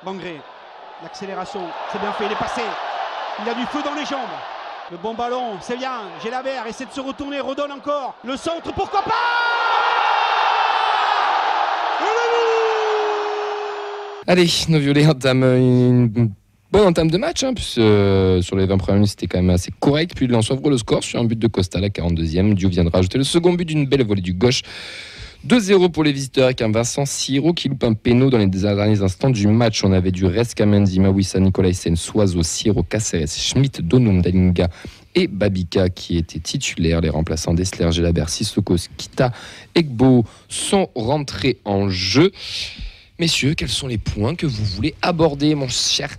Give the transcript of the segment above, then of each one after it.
Bangré, l'accélération, c'est bien fait, il est passé. Il a du feu dans les jambes. Le bon ballon, c'est bien. Gélabert essaie de se retourner, redonne encore. Le centre, pourquoi pas? Allez, nos violets entament une bonne entame de match, puisque sur les 20 premières minutes, c'était quand même assez correct. Puis Lens ouvre le score sur un but de Costa à la 42e. Diouf viendra ajouter le second but d'une belle volée du gauche. 2-0 pour les visiteurs avec un Vincent Siro qui loupe un péno dans les derniers instants du match. On avait du Reska Mendy, Mawissa, Nicolaisen, Soiseau, Siro, Caceres, Schmidt, Donum, Dalinga et Babika qui étaient titulaires. Les remplaçants Dessler, Gelabert, Sissoko, Kita, Egbo sont rentrés en jeu. Messieurs, quels sont les points que vous voulez aborder, mon cher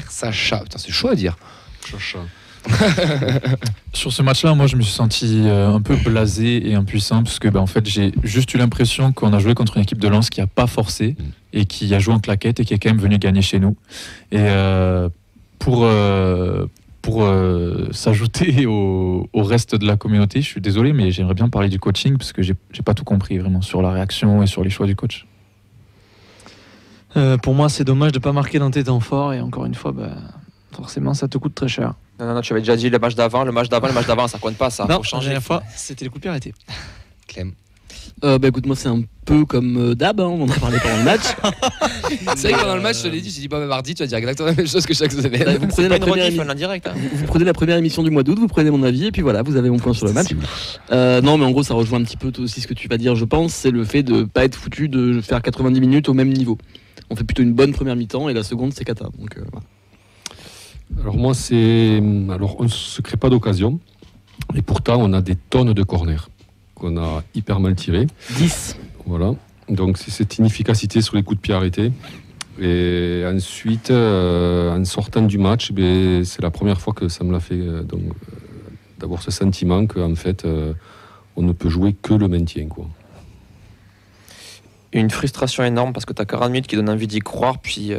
Sacha? Putain, c'est chaud à dire. Chacha. Sur ce match-là, moi je me suis senti un peu blasé et impuissant parce que en fait j'ai juste eu l'impression qu'on a joué contre une équipe de Lens qui n'a pas forcé et qui a joué en claquette et qui est quand même venu gagner chez nous. Et pour s'ajouter au reste de la communauté, je suis désolé, mais j'aimerais bien parler du coaching parce que j'ai pas tout compris vraiment sur la réaction et sur les choix du coach. Pour moi, c'est dommage de ne pas marquer dans tes temps forts et encore une fois, forcément, ça te coûte très cher. Non, tu avais déjà dit le match d'avant, ça compte pas, ça. Non, faut changer. La dernière fois, c'était les coups de pied arrêtés. Clem. Écoute, moi c'est un peu comme Dab, on en a parlé pendant le match. C'est vrai que pendant le match, je te l'ai dit, je dis pas mardi, tu vas dire exactement la même chose que chaque semaine. Vous prenez la première vous prenez la première émission du mois d'août, vous prenez mon avis et puis voilà, vous avez mon point sur le match. Non, mais en gros, ça rejoint un petit peu aussi ce que tu vas dire, je pense, c'est le fait de pas être foutu de faire 90 minutes au même niveau. On fait plutôt une bonne première mi-temps et la seconde c'est cata. Donc voilà. Alors moi, on ne se crée pas d'occasion et pourtant on a des tonnes de corners qu'on a hyper mal tirés. 10. Voilà. Donc c'est cette inefficacité sur les coups de pied arrêtés. Et ensuite, en sortant du match, c'est la première fois que ça me l'a fait d'avoir ce sentiment qu'en fait, on ne peut jouer que le maintien, quoi. Une frustration énorme parce que tu as 40 minutes qui donnent envie d'y croire, puis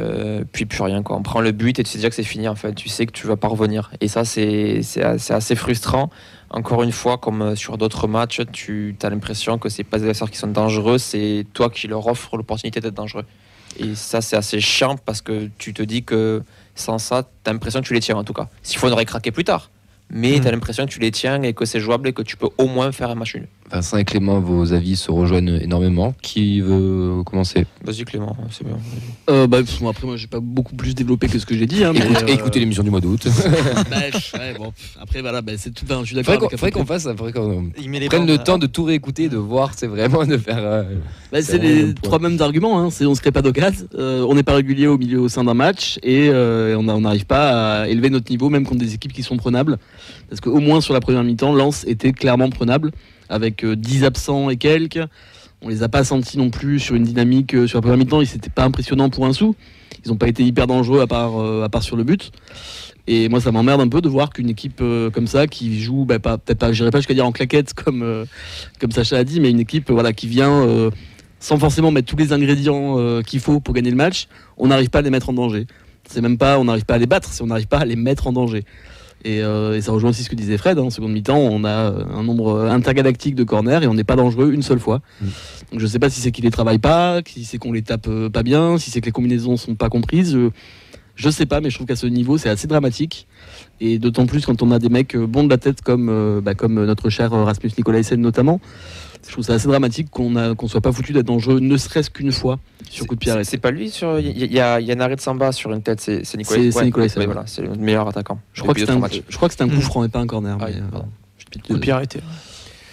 plus rien, quoi. On prend le but et tu sais déjà que c'est fini en fait. Tu sais que tu vas pas revenir. Et ça, c'est assez frustrant. Encore une fois, comme sur d'autres matchs, tu as l'impression que c'est pas des adversaires qui sont dangereux, c'est toi qui leur offres l'opportunité d'être dangereux. Et ça, c'est assez chiant parce que tu te dis que sans ça, tu as l'impression que tu les tiens en tout cas. S'il faudrait craquer plus tard. Mais tu as l'impression que tu les tiens et que c'est jouable et que tu peux au moins faire un match nul. Vincent et Clément, vos avis se rejoignent énormément. Qui veut commencer? Vas-y Clément, c'est bien. Après moi j'ai pas beaucoup plus développé que ce que j'ai dit. Écoutez l'émission du mois d'août. Après voilà, c'est tout. Je suis d'accord. Faudrait qu'on prenne le temps de tout réécouter, de voir, c'est vraiment de faire. C'est les trois mêmes arguments. On se crée pas d'occasion, on n'est pas régulier au sein d'un match et on n'arrive pas à élever notre niveau même contre des équipes qui sont prenables. Parce qu'au moins sur la première mi-temps, Lens était clairement prenable avec 10 absents et quelques. On les a pas sentis non plus sur une dynamique sur la première mi-temps. C'était pas impressionnant pour un sou. Ils n'ont pas été hyper dangereux à part sur le but. Et moi, ça m'emmerde un peu de voir qu'une équipe comme ça qui joue, peut-être pas, j'irais pas jusqu'à dire en claquette comme Sacha a dit, mais une équipe qui vient sans forcément mettre tous les ingrédients qu'il faut pour gagner le match, on n'arrive pas à les mettre en danger. C'est même pas on n'arrive pas à les battre, c'est on n'arrive pas à les mettre en danger. Et ça rejoint aussi ce que disait Fred, en seconde mi-temps, on a un nombre intergalactique de corners et on n'est pas dangereux une seule fois. Donc je ne sais pas si c'est qu'ils les travaillent pas, si c'est qu'on les tape pas bien, si c'est que les combinaisons sont pas comprises. Je sais pas, mais je trouve qu'à ce niveau, c'est assez dramatique. Et d'autant plus quand on a des mecs bons de la tête comme notre cher Rasmus Nicolaisen notamment. Je trouve ça assez dramatique qu'on soit pas foutu d'être dangereux ne serait-ce qu'une fois sur coup de pied arrêté. C'est pas lui sur il y a un arrêt de Samba sur une tête, c'est Nicolaisen. C'est Nicolaisen. Voilà, c'est le meilleur attaquant. Je crois que c'était un coup franc et pas un corner. Coup de pied arrêté.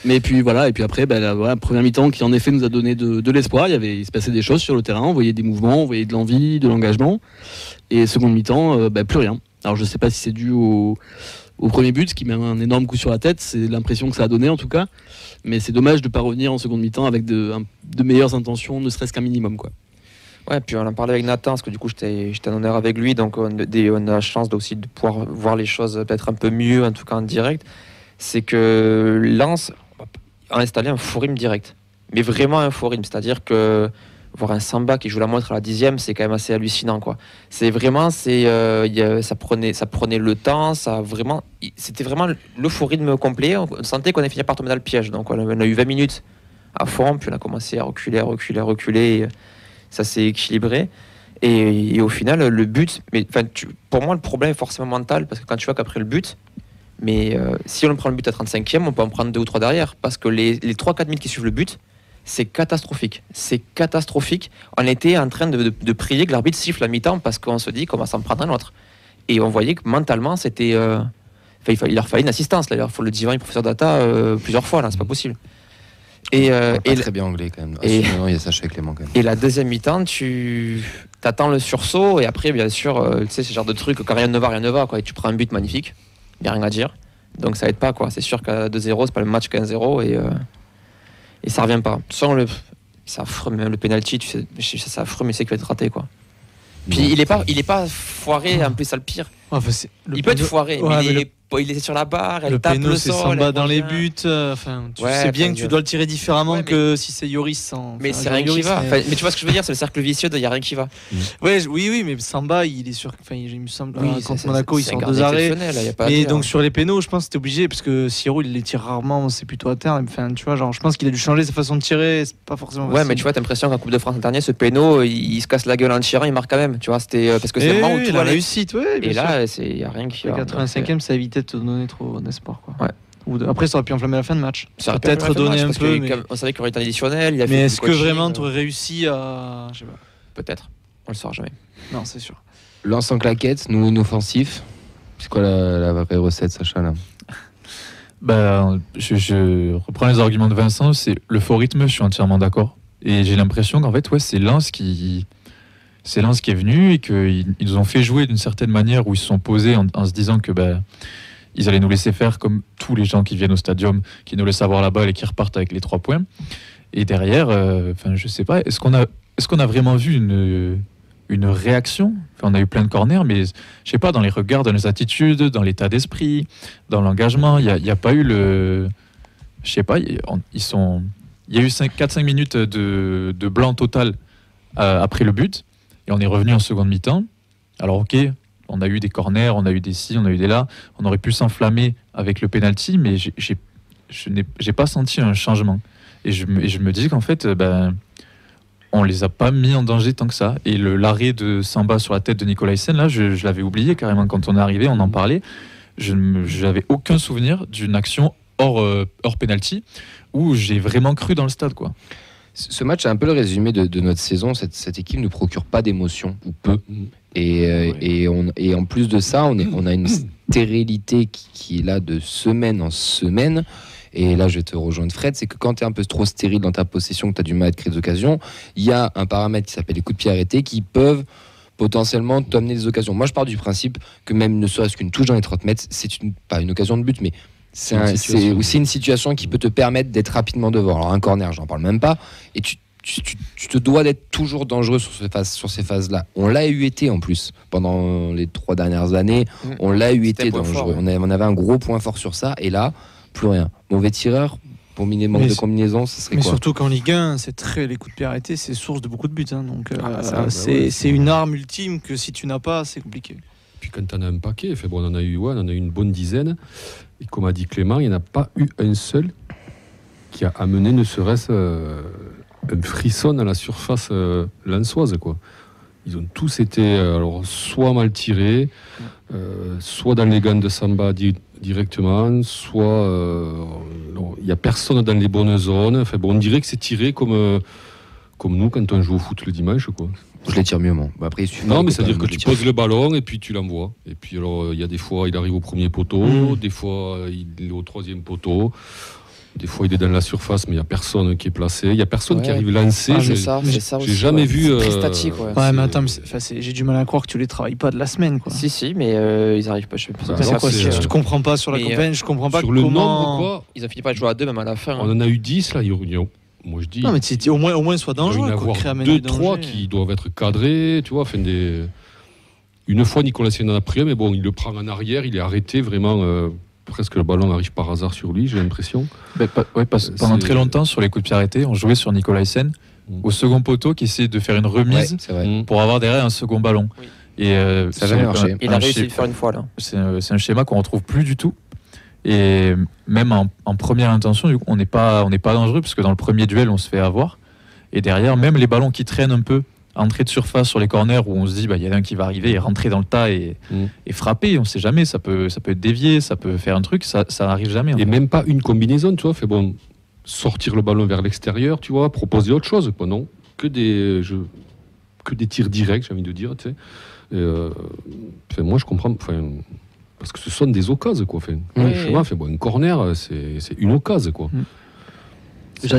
Mais puis voilà, et puis après, la première mi-temps qui en effet nous a donné de l'espoir. Il se passait des choses sur le terrain, on voyait des mouvements, on voyait de l'envie, de l'engagement. Et seconde mi-temps, plus rien. Alors je sais pas si c'est dû au premier but, ce qui met un énorme coup sur la tête, c'est l'impression que ça a donné en tout cas. Mais c'est dommage de ne pas revenir en seconde mi-temps avec de meilleures intentions, ne serait-ce qu'un minimum, quoi. Ouais, puis on en parlait avec Nathan, parce que du coup j'étais en honneur avec lui, donc on a la chance aussi de pouvoir voir les choses peut-être un peu mieux, en tout cas en direct. C'est que Lens a installé un faux rythme direct, mais vraiment un faux rythme, c'est-à-dire que voir un Samba qui joue la montre à la 10e, c'est quand même assez hallucinant, quoi. C'est vraiment, ça prenait le temps, c'était vraiment le faux rythme complet. On sentait qu'on allait finir par tomber dans le piège, donc on a eu 20 minutes à fond, puis on a commencé à reculer, et ça s'est équilibré. Et au final, le but, pour moi, le problème est forcément mental, parce que quand tu vois qu'après le but, si on prend le but à 35e, on peut en prendre 2 ou 3 derrière, parce que les 3-4 minutes qui suivent le but, c'est catastrophique. C'est catastrophique. On était en train de prier que l'arbitre siffle à mi-temps, parce qu'on se dit qu'on va s'en prendre un autre. Et on voyait que mentalement, c'était... il leur fallait une assistance, là. Il faut le dire, le professeur Data, plusieurs fois, là, c'est pas possible. Très bien anglais quand même. Il y a Sacha Clément quand même. Et la deuxième mi-temps, tu attends le sursaut et après, bien sûr, tu sais, ce genre de truc, quand rien ne va, quoi. Et tu prends un but magnifique, il n'y a rien à dire. Donc ça aide pas, quoi. C'est sûr qu'à 2-0, c'est pas le match qu'à 1-0 et ça revient pas. C'est affreux, même le penalty, tu sais, c'est affreux, mais c'est qu'il va être raté, quoi. Puis il est pas foiré, en plus, ça le pire. Il peut être foiré, mais il est sur la barre, elle tape le sol. C'est Samba dans les buts. Tu sais bien que tu dois le tirer différemment que si c'est Yoris. Mais c'est rien qui va. Mais tu vois ce que je veux dire, c'est le cercle vicieux, il n'y a rien qui va. Oui, mais Samba, il est sûr. Il me semble, contre Monaco, il sort 2 arrets. Mais donc sur les pénaux, je pense que c'était obligé, parce que Siro, il les tire rarement, c'est plutôt à terre. Tu vois, je pense qu'il a dû changer sa façon de tirer, c'est pas forcément facile. Ouais, mais tu vois, t'as l'impression qu'en Coupe de France l'an dernier, ce péno, il se casse la gueule en tirant, il marque quand même. Tu vois, c'était parce que c'est vraiment où tout la réussite, et là, il n'y a rien qui va. Le 85e, ça évitait de te donner trop d'espoir, quoi. Ouais. Après, ça aurait pu enflammer la fin de match. Ça aurait peut-être donné un peu. On savait qu'il y aurait été additionnel. Mais est-ce que vraiment tu aurais réussi à. Je sais pas. Peut-être. On le saura jamais. Non, c'est sûr. Lance en claquette, nous inoffensif. C'est quoi la vraie recette, Sacha là? Je reprends les arguments de Vincent. C'est le faux rythme, je suis entièrement d'accord. Et j'ai l'impression qu'en fait, c'est Lens qui est venu et qu'ils nous ont fait jouer d'une certaine manière, où ils se sont posés en se disant que ils allaient nous laisser faire comme tous les gens qui viennent au stadium, qui nous laissent avoir la balle et qui repartent avec les 3 points. Et derrière, je sais pas, est-ce qu'on a vraiment vu une réaction? On a eu plein de corners, mais je sais pas, dans les regards, dans les attitudes, dans l'état d'esprit, dans l'engagement, il n'y a pas eu le... Je sais pas, il y a eu 4-5 minutes de blanc total après le but, et on est revenu en seconde mi-temps. Alors ok, on a eu des corners, on a eu des ci, on a eu des là, on aurait pu s'enflammer avec le penalty, mais je n'ai pas senti un changement. Et je me dis qu'en fait, on les a pas mis en danger tant que ça. Et l'arrêt de Samba sur la tête de Nicolaisen, là, je l'avais oublié carrément quand on est arrivé, on en parlait. Je n'avais aucun souvenir d'une action hors penalty où j'ai vraiment cru dans le stade, quoi. Ce match est un peu le résumé de notre saison. Cette équipe ne procure pas d'émotion, ou peu. Et en plus de ça, on a une stérilité qui est là de semaine en semaine. Et là, je vais te rejoindre, Fred, c'est que quand tu es un peu trop stérile dans ta possession, que tu as du mal à te créer des occasions, il y a un paramètre qui s'appelle les coups de pied arrêtés qui peuvent potentiellement t'amener des occasions. Moi, je pars du principe que même ne serait-ce qu'une touche dans les 30 mètres, c'est pas une occasion de but, mais c'est aussi une situation qui peut te permettre d'être rapidement devant. Alors un corner, j'en parle même pas, et tu te dois d'être toujours dangereux sur ces phases-là. On l'a été en plus pendant les 3 dernières années. On l'a été dangereux. On avait un gros point fort sur ça, et là, plus rien. Mauvais tireur, pour manque de combinaison, ça serait quoi? Mais surtout qu'en Ligue 1, les coups de pied arrêtés, c'est source de beaucoup de buts. Donc c'est une arme ultime que si tu n'as pas, c'est compliqué. Puis quand tu en as un paquet, on en a eu une bonne dizaine. Et comme a dit Clément, il n'y en a pas eu un seul qui a amené ne serait-ce un frisson à la surface lensoise, quoi. Ils ont tous été soit mal tirés, soit dans les gants de Samba directement, soit il n'y a personne dans les bonnes zones. On dirait que c'est tiré comme nous quand on joue au foot le dimanche, quoi. Je les tire mieux, moi. Après, mais c'est-à-dire que tu poses le ballon et puis tu l'envoies. Et puis il y a des fois, il arrive au premier poteau, des fois, il est au 3e poteau. Des fois, il est dans la surface, mais il n'y a personne qui est placé. Il n'y a personne qui arrive lancer. C'est ça j'ai jamais vu. C'est très statique. Mais attends, j'ai du mal à croire que tu les travailles pas de la semaine, quoi. Si, mais ils n'arrivent pas. Je ne comprends pas sur la campagne. Je comprends pas sur comment. Le nombre, quoi. Ils ont fini par jouer à 2 même à la fin. On en a eu 10 là. Moi je dis. Non, mais au moins soit dangereux. Il doit y en avoir 2-3 qui doivent être cadrés, tu vois. Une fois, Nicolas Sen en a pris un, mais bon, il le prend en arrière, il est arrêté vraiment. Presque le ballon arrive par hasard sur lui, j'ai l'impression. Pendant très longtemps, sur les coups de pied arrêtés, on jouait sur Nicolaisen au second poteau qui essayait de faire une remise pour avoir derrière un second ballon. Oui. Et ça n'a jamais marché. Il a réussi à le faire une fois là. C'est un schéma qu'on retrouve plus du tout. Et même en première intention, du coup, on n'est pas dangereux parce que dans le premier duel, on se fait avoir. Et derrière, même les ballons qui traînent un peu entrées de surface sur les corners où on se dit, il y en a un qui va arriver et rentrer dans le tas et frapper. On ne sait jamais, ça peut être dévié, ça peut faire un truc, ça n'arrive jamais. Et même pas une combinaison, tu vois. Sortir le ballon vers l'extérieur, tu vois, proposer autre chose, quoi, non ? Que des tirs directs, j'ai envie de dire, tu sais. Moi, je comprends. Parce que ce sont des occasions, quoi. Un corner, c'est une occasion, quoi.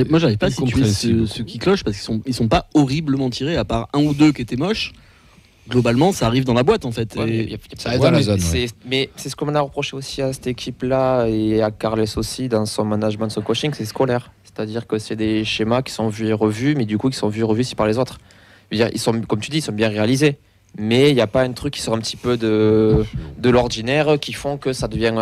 Moi, j'arrive pas à situer ceux qui clochent parce qu'ils sont pas horriblement tirés, à part un ou deux qui étaient moches. Globalement, ça arrive dans la boîte, en fait. Ça arrive dans la zone. Mais c'est ce qu'on a reproché aussi à cette équipe-là et à Carles aussi dans son management, son coaching, c'est scolaire. C'est-à-dire que c'est des schémas qui sont vus et revus, mais du coup, qui sont vus et revus aussi par les autres. Je veux dire, ils sont, comme tu dis, ils sont bien réalisés. Mais il n'y a pas un truc qui sort un petit peu de l'ordinaire qui font que ça devient...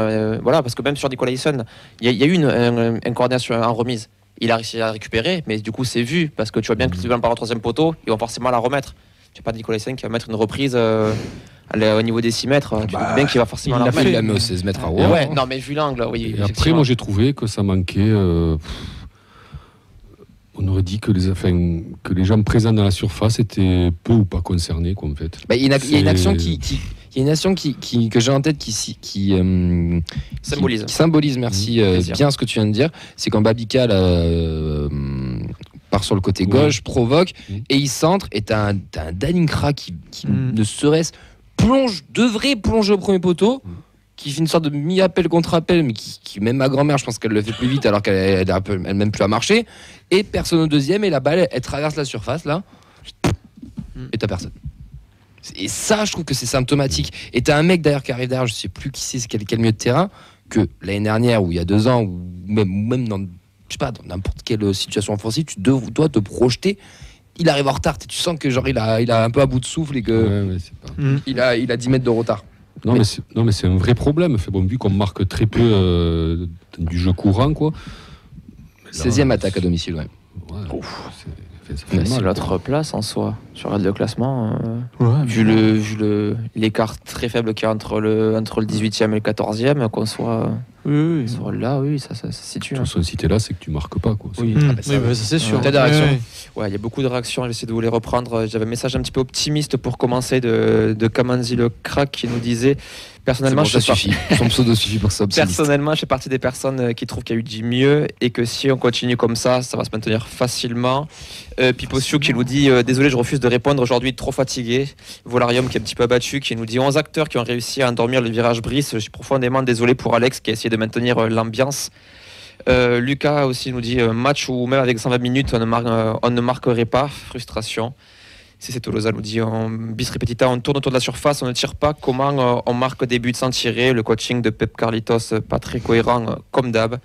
parce que même sur Nicolaisen, il y a eu un corner en remise. Il a réussi à récupérer, mais du coup c'est vu, parce que tu vois bien que tu vas par le troisième poteau, ils vont forcément la remettre. Tu n'as pas Nicolaisen qui va mettre une reprise au niveau des 6 mètres. Tu vois bien qu'il va forcément la remettre. Il la met aux 16 mètres à Rouen. Ouais, non mais vu l'angle, oui. Et après, moi j'ai trouvé que ça manquait... on aurait dit que les gens présents dans la surface étaient peu ou pas concernés, quoi, en fait. Il y a une action que j'ai en tête qui symbolise, merci, bien ce que tu viens de dire. C'est quand Babica part sur le côté gauche, provoque, et il centre, et t'as un Dalingra qui ne serait-ce devrait plonger au premier poteau, qui fait une sorte de mi-appel contre-appel, mais qui même ma grand-mère, je pense qu'elle le fait plus vite alors qu'elle même plus à marcher, et personne au deuxième, et la balle, elle traverse la surface, là, et t'as personne. Et ça, je trouve que c'est symptomatique. Et t'as un mec derrière qui arrive derrière, je sais plus qui c'est, quel milieu de terrain, que l'année dernière, ou il y a 2 ans, ou même dans n'importe quelle situation offensive, tu dois te projeter. Il arrive en retard, tu sens que genre il a un peu à bout de souffle et que il a 10 mètres de retard. Non, mais c'est un vrai problème. Vu qu'on marque très peu du jeu courant, quoi. 16e attaque à domicile, ouais. C'est l'autre place en soi. Tu regardes le classement, vu l'écart très faible qu'il y a entre le 18e et le 14e, qu'on soit là, ça se situe. Si tu es là, c'est que tu marques pas, quoi. Ça c'est sûr. T'as des réactions. Ouais, il y a beaucoup de réactions, j'essaie de vous les reprendre. J'avais un message un petit peu optimiste pour commencer de Kamanzi le crack qui nous disait personnellement, ça suffit. Son pseudo suffit pour ça. Personnellement, je fais partie des personnes qui trouvent qu'il y a eu du mieux et que si on continue comme ça va se maintenir facilement. Piposio qui nous dit désolé, je refuse de répondre aujourd'hui, trop fatigué. Volarium qui est un petit peu abattu, qui nous dit 11 acteurs qui ont réussi à endormir le virage Brice. Je suis profondément désolé pour Alex qui a essayé de maintenir l'ambiance. Lucas aussi nous dit match où même avec 120 minutes on ne marquerait pas, frustration. C'est Tolosa nous dit bis repetita, on tourne autour de la surface, on ne tire pas, comment on marque des buts sans tirer. Le coaching de Pep Carlitos pas très cohérent comme d'hab.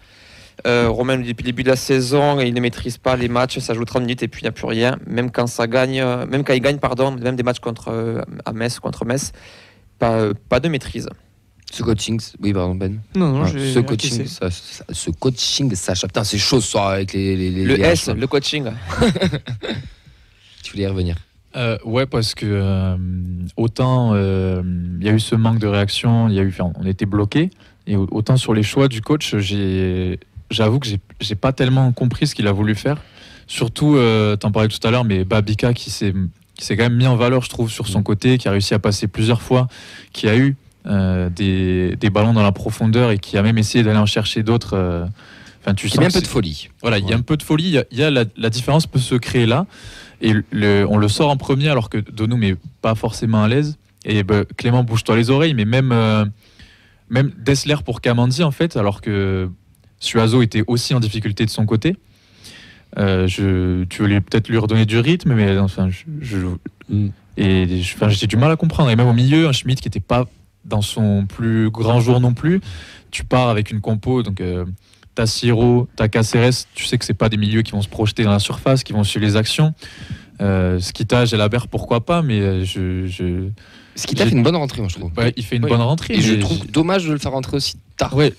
Romain nous dit depuis le début de la saison il ne maîtrise pas les matchs, ça joue 30 minutes et puis il n'y a plus rien, même quand il gagne, même des matchs contre Metz, pas de maîtrise. Ce coaching, oui pardon Ben. Non, ce coaching, Sacha, putain c'est chaud ce soir avec les le S, le coaching. Tu voulais y revenir? Ouais, parce que autant il y a eu ce manque de réaction, on était bloqué, et autant sur les choix du coach, j'avoue que j'ai pas tellement compris ce qu'il a voulu faire. Surtout, t'en parlais tout à l'heure, mais Babica qui s'est quand même mis en valeur, je trouve, sur son côté, qui a réussi à passer plusieurs fois, qui a eu des ballons dans la profondeur et qui a même essayé d'aller en chercher d'autres. Il y a un peu de folie. Voilà, il y a un peu de folie. Il y a la différence peut se créer là. Et on le sort en premier alors que Donoum n'est pas forcément à l'aise. Et Clément, bouge-toi les oreilles. Mais même Dessler pour Kamandi, en fait, alors que Suazo était aussi en difficulté de son côté. Tu veux peut-être lui redonner du rythme, mais enfin, j'ai du mal à comprendre. Et même au milieu, un Schmitt qui n'était pas dans son plus grand jour non plus. Tu pars avec une compo, donc t'as Siro, t'as Caceres, tu sais que c'est pas des milieux qui vont se projeter dans la surface, qui vont suivre les actions. Skita, Gelabert, pourquoi pas, mais Skita fait une bonne rentrée, moi je trouve. Ouais, il fait une bonne rentrée. Et je trouve dommage de le faire rentrer aussi tard. Ouais,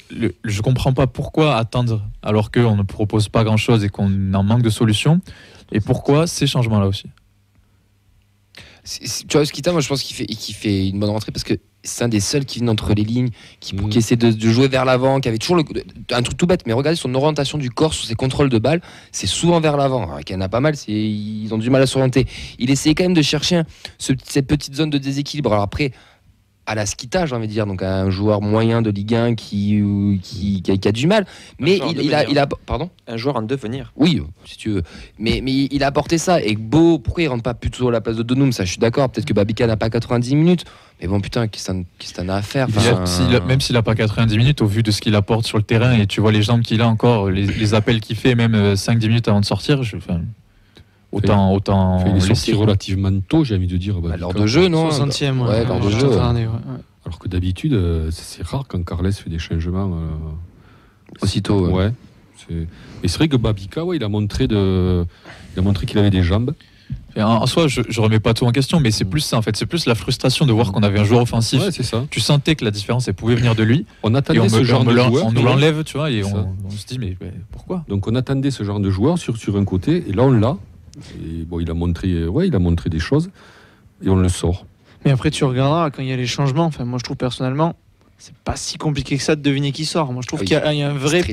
je comprends pas pourquoi attendre alors qu'on ne propose pas grand chose et qu'on en manque de solutions. Et pourquoi ces changements-là aussi. Tu vois, Skita, moi je pense qu'il fait une bonne rentrée parce que c'est un des seuls qui vient entre les lignes, qui essaie de jouer vers l'avant, qui avait toujours un truc tout bête, mais regardez son orientation du corps sur ses contrôles de balle, c'est souvent vers l'avant. Alors, il y en a pas mal, ils ont du mal à s'orienter. Il essayait quand même de chercher cette petite zone de déséquilibre. Alors après, à la Skita, j'ai envie de dire, donc à un joueur moyen de Ligue 1 qui a du mal, mais il a pardon, un joueur en devenir. Oui, si tu veux, mais il a apporté ça. Et Beau, pourquoi il rentre pas plutôt à la place de Donum? Ça, je suis d'accord. Peut-être que Babica n'a pas 90 minutes, mais bon, putain, qu'est-ce que t'en as à faire? Même s'il a pas 90 minutes, au vu de ce qu'il apporte sur le terrain, et tu vois les jambes qu'il a encore, les appels qu'il fait, même 5-10 minutes avant de sortir, autant il est sorti relativement tôt, j'ai envie de dire. Lors de jeu, non? 60e, ouais, lors de jeu. Alors que d'habitude, c'est rare quand Carles fait des changements aussitôt. Ouais. Et c'est vrai que Babica, il a montré qu'il avait des jambes. Et en soi, je remets pas tout en question, mais c'est plus ça en fait. C'est plus la frustration de voir qu'on avait un joueur offensif. Ouais, c'est ça. Tu sentais que la différence, elle pouvait venir de lui. On attendait ce genre de joueur. On nous l'enlève, tu vois, et on se dit, mais pourquoi? Donc on attendait ce genre de joueur sur un côté, et là on l'a. Et bon, il a montré des choses, et on le sort. Mais après, tu regarderas quand il y a les changements. Enfin, moi, je trouve personnellement, c'est pas si compliqué que ça de deviner qui sort. Moi, je trouve qu'il y a un vrai,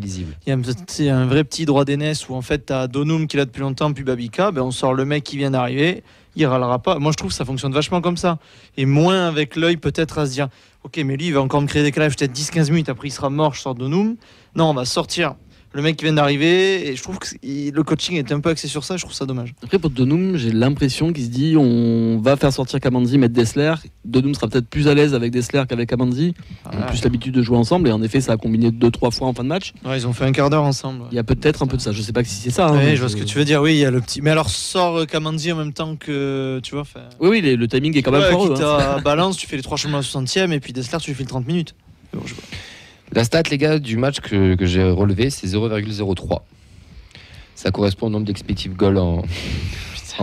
un vrai petit droit d'aînesse où en fait, t'as Donum qui est là depuis longtemps, puis Babica. Ben, on sort le mec qui vient d'arriver, il râlera pas. Moi, je trouve que ça fonctionne vachement comme ça, et moins avec l'œil peut-être à se dire, ok, mais lui, il va encore me créer des décalage peut-être 10-15 minutes. Après, il sera mort. Je sors Donum. Non, on va sortir le mec qui vient d'arriver, et je trouve que le coaching est un peu axé sur ça, je trouve ça dommage. Après pour Donum, j'ai l'impression qu'il se dit on va faire sortir Kamandi, mettre Dessler. Donum sera peut-être plus à l'aise avec Dessler qu'avec Kamandi. Ils ont plus l'habitude de jouer ensemble, et en effet ça a combiné 2-3 fois en fin de match. Ouais, ils ont fait un quart d'heure ensemble. Il y a peut-être un peu de ça, je sais pas si c'est ça. Ouais, je vois ce que tu veux dire, oui, il y a le petit. Mais alors sort Kamandi en même temps que. Tu vois, oui, le timing est quand même fort. Quitte à balance, tu fais les 3 chemins à 60e, et puis Dessler, tu lui fais le 30 minutes. Bon, la stat, les gars, du match que j'ai relevé, c'est 0,03. Ça correspond au nombre d'expected goals en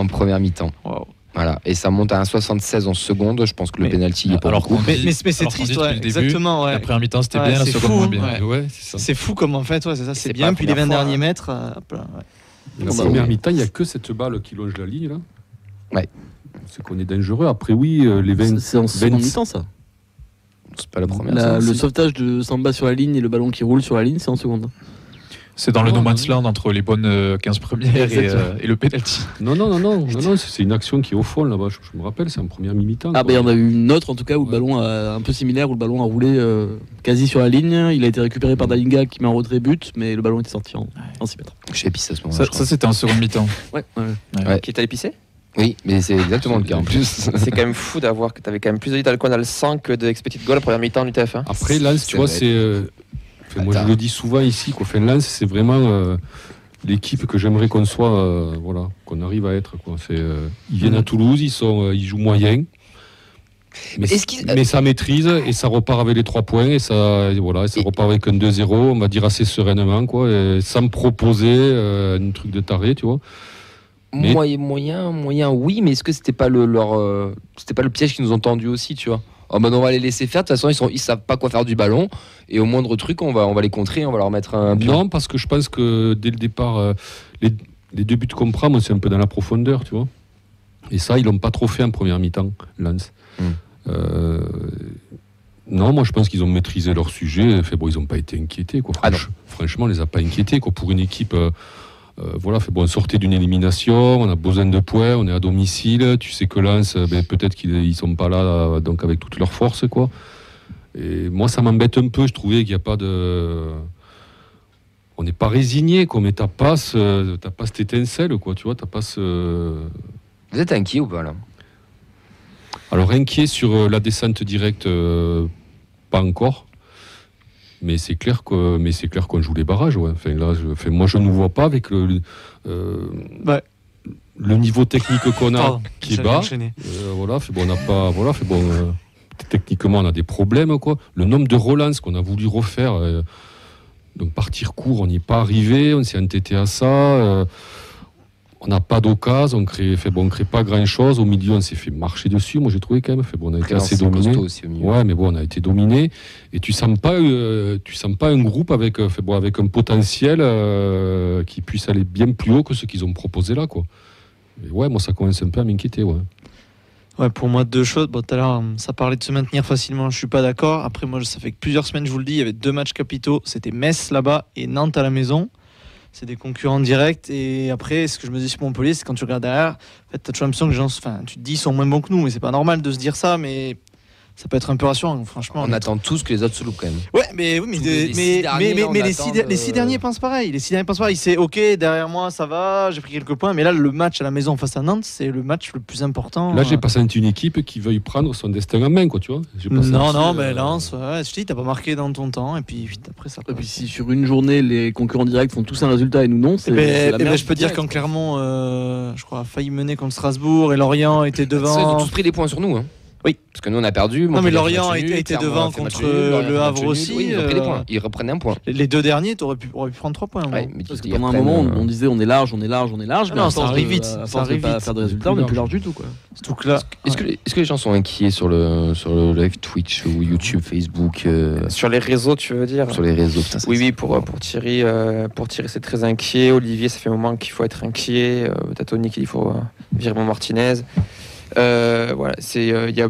première mi-temps. Wow. Voilà. Et ça monte à 1,76 en seconde. Je pense que le penalty est pas beaucoup. Mais c'est triste, ouais, exactement. Ouais. La première mi-temps, c'était bien, la seconde, moins bien. Ouais, c'est ça. C'est fou comme en fait, c'est ça, c'est bien. Puis les 20 derniers mètres. La première mi-temps, il n'y a que cette balle qui longe la ligne, là. Ouais. C'est qu'on est dangereux. Après, oui, les 20. C'est en seconde mi-temps, ça. C'est pas la première. Le sauvetage de Samba sur la ligne et le ballon qui roule sur la ligne, c'est en seconde. C'est dans le no man's land entre les bonnes 15 premières et le penalty. Non, c'est une action qui est au fond là-bas. Je me rappelle, c'est en première mi-temps. Ah, il y en a eu une autre en tout cas où le ballon un peu similaire, où le ballon a roulé quasi sur la ligne. Il a été récupéré par Dalinga qui met un retrait but, mais le ballon était sorti en 6 mètres. J'ai épicé à ce moment-là. Ça c'était en seconde mi-temps. Ouais. Qui est allé pisser? Oui, mais c'est exactement le cas en plus. C'est quand même fou d'avoir que tu avais quand même plus de d'alcool dans le sang que de expected goal en première mi-temps du TF1. Après, Lens, tu vois, moi je le dis souvent ici, Lens, c'est vraiment l'équipe que j'aimerais qu'on soit, qu'on arrive à être. Ils viennent à Toulouse, ils jouent moyen. Mais ça maîtrise et ça repart avec les 3 points et ça repart avec un 2-0, on va dire assez sereinement, et sans me proposer un truc de taré, tu vois. Moyen, oui, mais est-ce que c'était pas c'était pas le piège qu'ils nous ont tendu aussi, tu vois? On va les laisser faire, de toute façon ils savent pas quoi faire du ballon, et au moindre truc on va les contrer, on va leur mettre un pion. Non, parce que je pense que dès le départ, les 2 buts qu'on prend, c'est un peu dans la profondeur, tu vois. Et ça, ils l'ont pas trop fait en première mi-temps, Lens. Non, moi je pense qu'ils ont maîtrisé leur sujet. Ils n'ont pas été inquiétés, quoi. Franchement, on les a pas inquiétés, quoi. Pour une équipe. On sortait d'une élimination, on a besoin de points, on est à domicile, tu sais que Lens, peut-être qu'ils sont pas là donc avec toute leur force, quoi. Et moi ça m'embête un peu, je trouvais qu'il n'y a pas de... On n'est pas résigné, quoi, mais t'as pas cette étincelle, quoi, tu vois, t'as pas ce... Vous êtes inquiet ou pas là? Alors inquiet sur la descente directe, pas encore. Mais c'est clair qu'on joue les barrages. Ouais. Moi, je ne vous vois pas avec le niveau technique qu'on a qui est bas. Techniquement, on a des problèmes, quoi. Le nombre de relances qu'on a voulu refaire, donc partir court, on n'y est pas arrivé. On s'est entêté à ça. On n'a pas d'occasion, on crée pas grand-chose. Au milieu, on s'est fait marcher dessus. Moi, j'ai trouvé quand même. On a été assez dominé. Ouais, mais bon, on a été dominé. Et tu sens pas un groupe avec un potentiel qui puisse aller bien plus haut que ce qu'ils ont proposé là, quoi. Et ouais, moi, ça commence un peu à m'inquiéter, ouais. Ouais, pour moi, 2 choses. Bon, tout à l'heure, ça parlait de se maintenir facilement. Je suis pas d'accord. Après, moi, ça fait que plusieurs semaines, je vous le dis, il y avait 2 matchs capitaux. C'était Metz là-bas et Nantes à la maison. C'est des concurrents directs. Et après, ce que je me dis sur Montpellier, c'est quand tu regardes derrière, en fait, t'as toujours l'impression que les gens, tu te dis, ils sont moins bons que nous. Mais c'est pas normal de se dire ça. Mais ça peut être un peu rassurant, franchement. On attend tous que les autres se loupent quand même. Ouais, mais les 6 derniers pensent pareil. Les 6 derniers pensent pareil. C'est ok, derrière moi, ça va, j'ai pris quelques points. Mais là, le match à la maison face à Nantes, c'est le match le plus important. Là, j'ai pas senti une équipe qui veuille prendre son destin en main, quoi, tu vois. Mais Lens, je te dis, t'as pas marqué dans ton temps. Et puis vite après, ça. Et puis si sur une journée, les concurrents directs font tous un résultat et nous non, c'est la merde. Je peux dire qu'en Clermont, je crois, a failli mener contre Strasbourg et Lorient était devant. Ils ont tous pris des points sur nous. Hein. Oui, parce que nous on a perdu. Non, mais Lorient était devant contre le Havre aussi. Oui, ils ont pris des points. Ils reprenaient un point. Les 2 derniers, t'aurais pu prendre 3 points. Ouais, mais parce que pendant un moment, on disait on est large. Mais non, ça arrive vite. Ça arrive vite. Faire des résultats, on n'est plus large du tout, quoi. Est-ce que les gens sont inquiets sur le live Twitch ou YouTube, Facebook Sur les réseaux, tu veux dire? Sur les réseaux. Putain, oui, pour Thierry, c'est très inquiet. Olivier, ça fait un moment qu'il faut être inquiet. T'as Tony qui dit qu'il faut virer Martinez. Voilà, il y a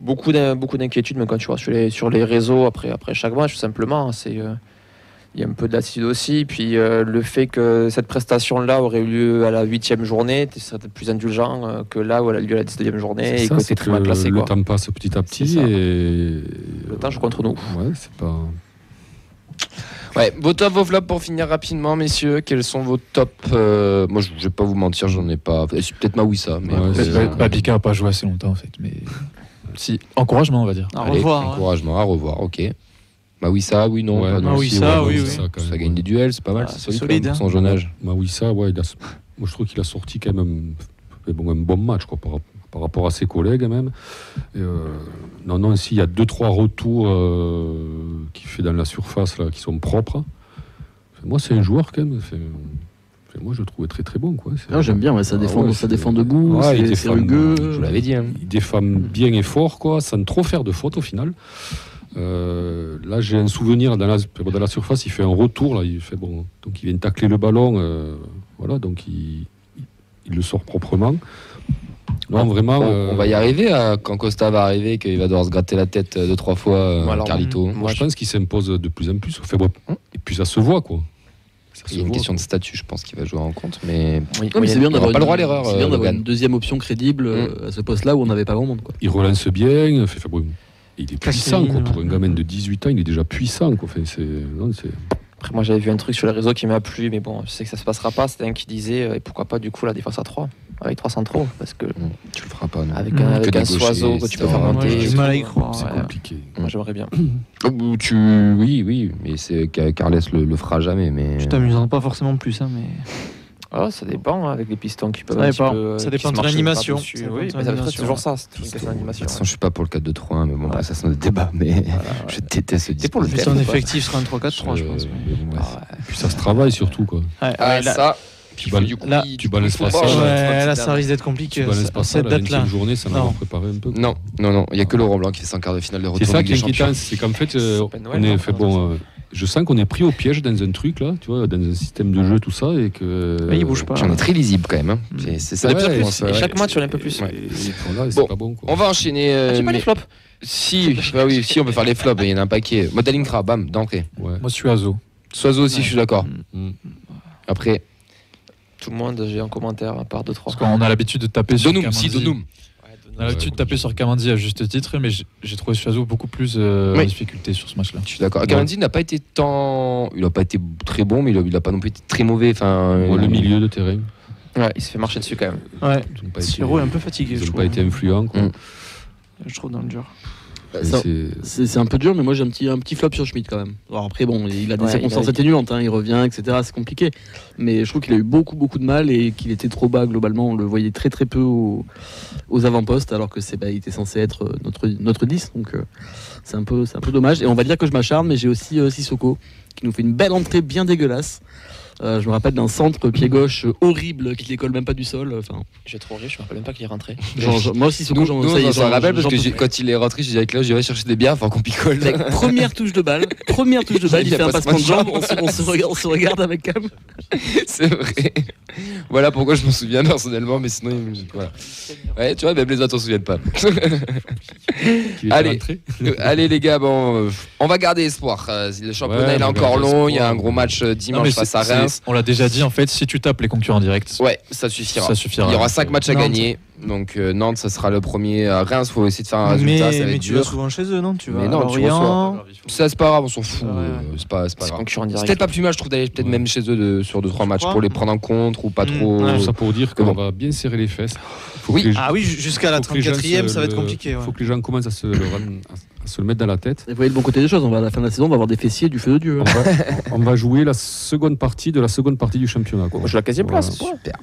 beaucoup d'inquiétudes, même quand tu vois sur les réseaux après chaque match, tout simplement. Il y a un peu de lassitude aussi. Puis le fait que cette prestation-là aurait eu lieu à la 8e journée, tu serais peut-être plus indulgent que là où elle a eu lieu à la 19e journée et que c'est très mal placé. Le temps passe petit à petit et le temps joue contre nous. Ouais, c'est pas. Ouais, vos tops, vos flops pour finir rapidement, messieurs. Quels sont vos tops Moi, je vais pas vous mentir, j'en ai pas. C'est peut-être Mawissa, mais. Pika a pas joué assez longtemps en fait, mais si encouragement, on va dire. À revoir. Encouragement, à revoir. Ok. Mawissa, oui, non. Ouais, Mawissa, oui. Ça gagne des duels, c'est pas mal. C'est solide pour son jeune âge. Mawissa, ouais, moi je trouve qu'il a sorti quand même un bon match, quoi, par rapport à ses collègues même. Non, s'il y a 2-3 retours qu'il fait dans la surface là, qui sont propres, moi c'est un joueur quand même. Moi je le trouvais très très bon, quoi. J'aime bien, ça défend debout, c'est rugueux. Je vous l'avais dit. Hein. Il défend bien et fort, quoi, sans trop faire de fautes au final. Là j'ai un souvenir dans la surface, il fait un retour là, donc il vient tacler le ballon, voilà, donc il le sort proprement. Non, vraiment. On va y arriver quand Costa va arriver, qu'il va devoir se gratter la tête 2-3 fois, Carlito. Moi, je pense qu'il s'impose de plus en plus. Et puis ça se voit, quoi. Il y a une question de statut, je pense qu'il va jouer en compte, mais c'est bien d'avoir pas le droit à l'erreur. C'est bien d'avoir une deuxième option crédible à ce poste-là où on n'avait pas grand monde, quoi. Il relance bien. Il est puissant, quoi. Pour un gamin de 18 ans, il est déjà puissant, quoi. Après, moi, j'avais vu un truc sur les réseaux qui m'a plu, mais bon, je sais que ça se passera pas. C'était un qui disait, et pourquoi pas du coup la défense à 3 avec 3 centraux, parce que tu le feras pas, non. Avec un Soiseau que tu peux faire monter. J'ai du mal à y croire. C'est compliqué. Moi, j'aimerais bien. Oui, mais c'est Carles le fera jamais. Mais je t'amusant pas forcément plus, hein, mais. Ça dépend, avec les pistons qui peuvent ça dépend de l'animation. Oui, mais ça fait toujours ça. C'est une question d'animation. De toute façon, je suis pas pour le 4-2-3-1, mais bon, ça c'est un débat. Mais je déteste ce dispositif. Pour le fait, ton effectif sera un 3-4-3, je pense. Et puis ça se travaille surtout, quoi. Ça. Tu balances pas ça. Là, ça risque d'être compliqué. Tu balances pas ça la 20e journée, ça m'a préparé un peu. Non, il y a que Laurent Blanc qui fait 100 quarts de finale de retour. C'est ça qui est inquiétant, c'est qu'en fait, on est fait bon. Je sens qu'on est pris au piège dans un truc là, tu vois, dans un système de jeu, tout ça, et que. Mais il bouge pas. On est très lisible quand même. Hein. C'est ça. Et chaque match, on est un peu plus. Bon, pas bon, quoi. On va enchaîner. Tu pas les flops? Si, on peut faire les flops. Il y en a un paquet. Modeling bam, d'entrée. Moi, je suis Soiseau. Soiseau aussi, je suis d'accord. Après. Tout le monde, j'ai un commentaire à part 2-3. Parce qu'on a l'habitude de taper sur Kamandi. Donum. On a l'habitude de taper sur Kamandi à juste titre, mais j'ai trouvé Soiseau beaucoup plus en difficulté sur ce match-là. Je suis d'accord. Kamandi n'a pas été il n'a pas été très bon, mais il n'a pas non plus été très mauvais. Le milieu de terrain. Ouais, il se fait marcher dessus quand même. Ouais. Siro est un peu fatigué. Ils n'ont pas été influents, quoi. Je trouve dans le dur. C'est un peu dur, mais moi j'ai un petit flop sur Schmitt quand même. Alors après, bon, il a des circonstances atténuantes, il revient, etc. C'est compliqué. Mais je trouve qu'il a eu beaucoup de mal et qu'il était trop bas globalement. On le voyait très peu aux avant-postes, alors que il était censé être notre 10. Donc c'est un peu dommage. Et on va dire que je m'acharne, mais j'ai aussi Sissoko qui nous fait une belle entrée bien dégueulasse. Je me rappelle d'un centre pied gauche horrible qui ne décolle même pas du sol. J'ai trop ri, je me rappelle même pas qu'il est rentré. Moi aussi, Nous, on s'en rappelle parce que quand il est rentré, je disais avec là, j'irai chercher des bières, enfin qu'on picole. Première touche de balle, il fait un passement de jambe, on se regarde avec Cam. C'est vrai. Voilà pourquoi je m'en souviens personnellement, mais sinon, voilà. Ouais, tu vois, même les autres s'en souviennent pas. Allez les gars, bon, on va garder espoir. Le championnat il est encore long, il y a un gros match dimanche face à Reims. On l'a déjà dit, en fait, si tu tapes les concurrents directs, ça suffira. Il y aura 5 matchs à gagner. Donc Nantes, ça sera le premier. Reims, faut essayer de faire un résultat. Ça va être tu dur. vas souvent chez eux, non? Tu vas mais non, tu reçois. Ça, c'est pas grave, on s'en fout. C'est pas grave. C'est peut-être pas plus mal, je trouve, d'aller peut-être même chez eux sur 2-3 matchs pour les prendre en compte ou pas trop. Tout ça pour dire qu'on va bien serrer les fesses. Jusqu'à la 34e, ça va être compliqué. Il faut que les gens commencent à se le mettre dans la tête. Vous voyez le bon côté des choses, à la fin de la saison, on va avoir des fessiers du feu de Dieu. On va jouer la seconde partie de la seconde partie du championnat. Je la 4e place. Super.